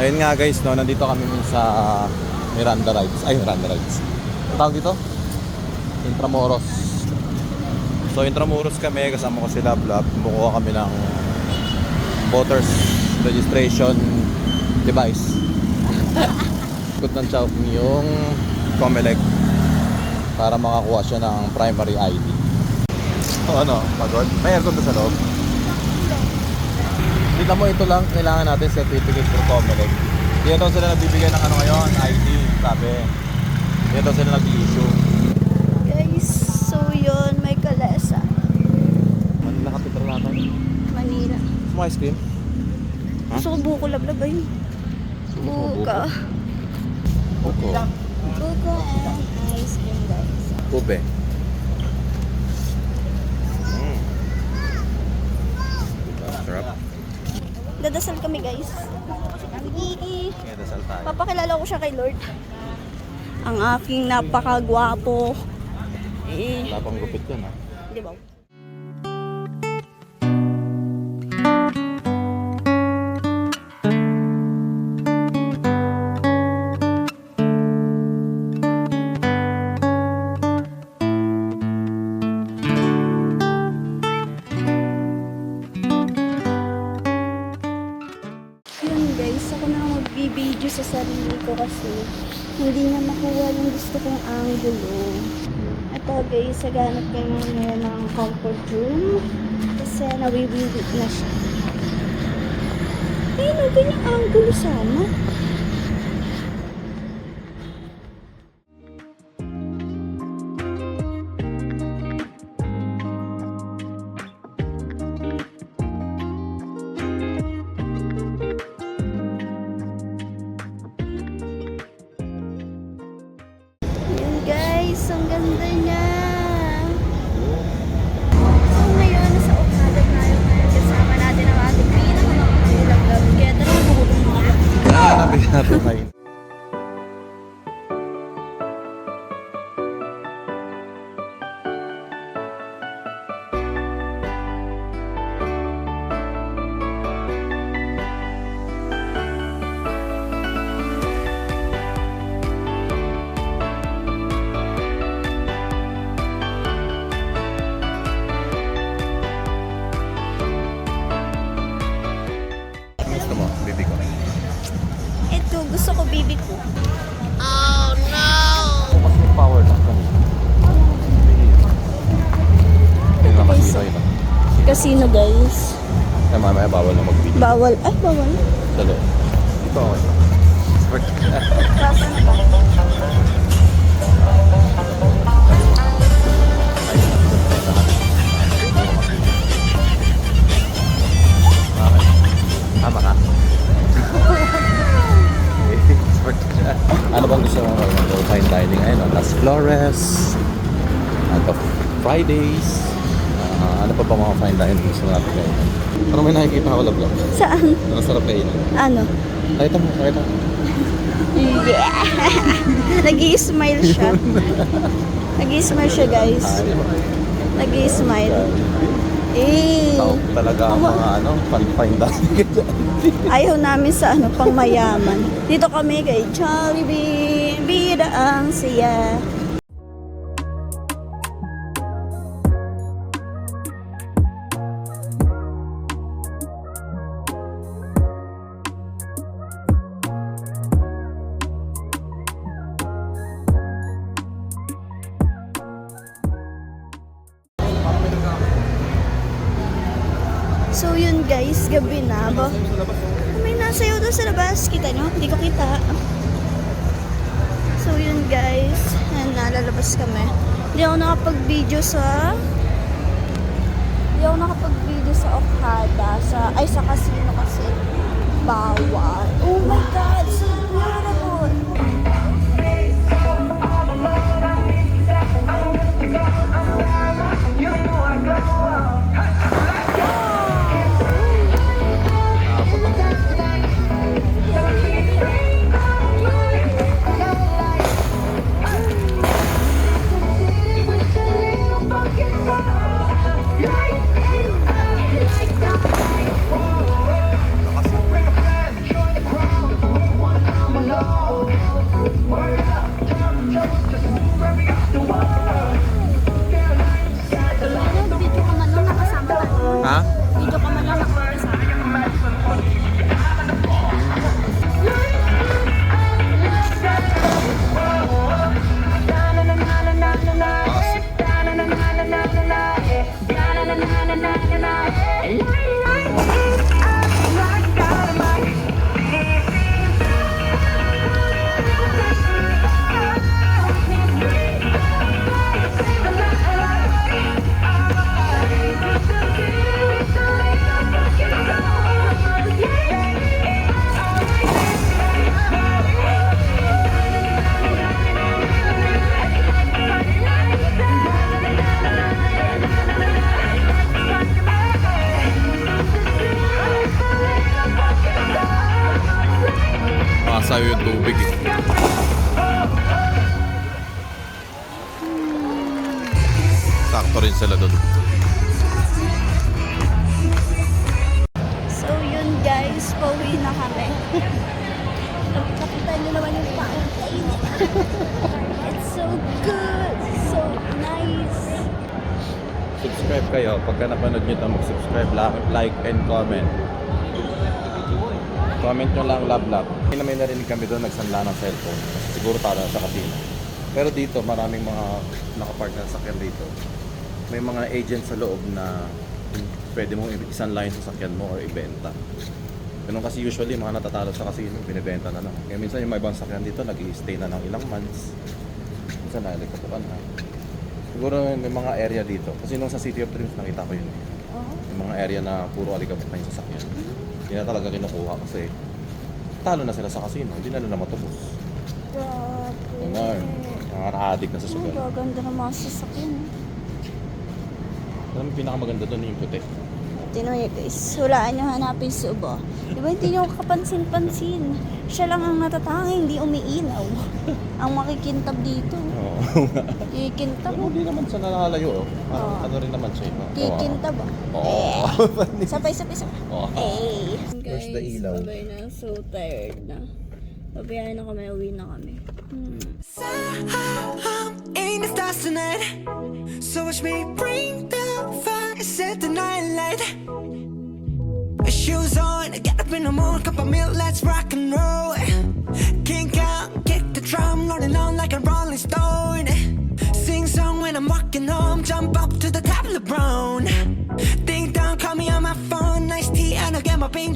Ayun nga guys, no, nandito kami sa Miranda Rides. Ay, Miranda Rides. Ang tawag dito? Intramuros. So, Intramuros kami, kasama ko si Lablab. Kumukuha kami ng voters registration device. Ikot ng Chowking yung Comelec para makakuha siya ng primary ID. So, ano, pagod? May aircon ba sa loob? Kita mo, ito lang kailangan natin certificate for Comelec. Hindi daw sila nagbibigay ng ano ngayon, ID, sabi. Hindi daw sila nag-issue. Guys, so yun, may kalesa. Manila capital natin. Manila. Mo ice cream? Ha? Gusto ko buko lablab ayun. Buka. Buko. Buko and ice cream guys. Ube. Sarap. Dadasal kami guys. Kaya dasal tayo. Papakilala ko siya kay Lord. Ang aking napakagwapo. Wala pang gupit yun, ha? Di ba? Ako na magbibideo sa sarili ko kasi hindi na makuha yung gusto kong angulo. Ito guys, saganap kayo ngayon ng comfort room kasi nawiwiwit na siya. Ayun, ganyang angulo sana. Guys, ang ganda niya. So ngayon, nasa Okada tayo ngayon. Kasama natin ang ating pinakamakilaglab. Kaya tara na bukutong mga. Hanapin natin kayo. Gusto mo, baby ko? Ito, gusto ko bibi ko. Oh no! Mas may power lang kami. Yung nakasino yun. Casino guys. Kaya mamaya bawal na mag-video. Bawal. Ay, bawal. Sa loob. Ito ako. Klasa na ba? Tama ka? Ano bang gusto mo ng fine dining? Ayun, Las Flores, Anto Fridays, ano pa ba mga fine dining gusto natin kayo? Ano may nakikita ko lang? Saan? Ano sarap kayo? Ano? Nakita mo, nakita mo. Yeah! Nag-i-smile siya. Nag-i-smile siya guys. Nag-i-smile. Eh. Tao talaga ang mga fine dining. Ayaw namin sa pang mayaman. Dito kami kay Jollibee. Bida ang siya. So yun guys, gabi na ba? May nasayaw doon sa labas. Kita nyo? Hindi ko kita. So yun guys, yan, nalalabas kami. Hindi ako nakapag-video sa Okada. Sa casino kasi bawal. Oh my god, so beautiful. Sakto rin sila doon. So yun guys, pauwi na kami. Nakita nyo naman yung fountain. It's so good, so nice. Subscribe kayo. Pagka napanood nyo ito, mag-subscribe, like, and comment. Comment nyo lang, love. Hindi na may narinig kami doon, nagsanla ng cellphone. Kasi siguro tara sa casino. Pero dito, maraming mga nakapark na sasakyan dito. May mga agent sa loob na pwede mong isanla yung sasakyan mo or ibenta. Ganun kasi usually, mga natatalo sa casino, binibenta na lang. Kaya minsan yung may ibang sasakyan dito, nag-i-stay na ng ilang months. Minsan nalikapukan na. Siguro may mga area dito. Kasi nung sa City of Dreams, nakita ko yun. Oh, Yung mga area na puro alikabok na yung sasakyan. Hindi na talaga kinukuha kasi talo na sila sa casino. Hindi na nila matubos. grabe. Yun na, mga na-addict na sa Ang sugal. gaganda ng mga sasakyan. Alam mo, pinakamaganda doon yung puti. Tino nyo guys, hulaan nyo hanapin si Ubo. Di ba hindi nyo kapansin-pansin? Siya lang ang natatangi, hindi umiinaw. Ang makikintab dito. Oo. Kikintab. Pero hindi naman siya nalalayo. Oo. Ano rin naman siya. Kikintab ah. Oo. Sabay. Oo. Hey. Where's the ilaw? Sabay na. So tired na. Babayaran na kami, uwi na kami. In the stars tonight, so watch me bring the fire, set the night light. Shoes on, get up in the morning, cup of milk, let's rock and roll. Kink out, kick the drum, rolling on like a rolling stone. Sing song when I'm walking home, jump up to the top of the brown. Ding dong, call me on my phone, nice tea, and I'll get my ping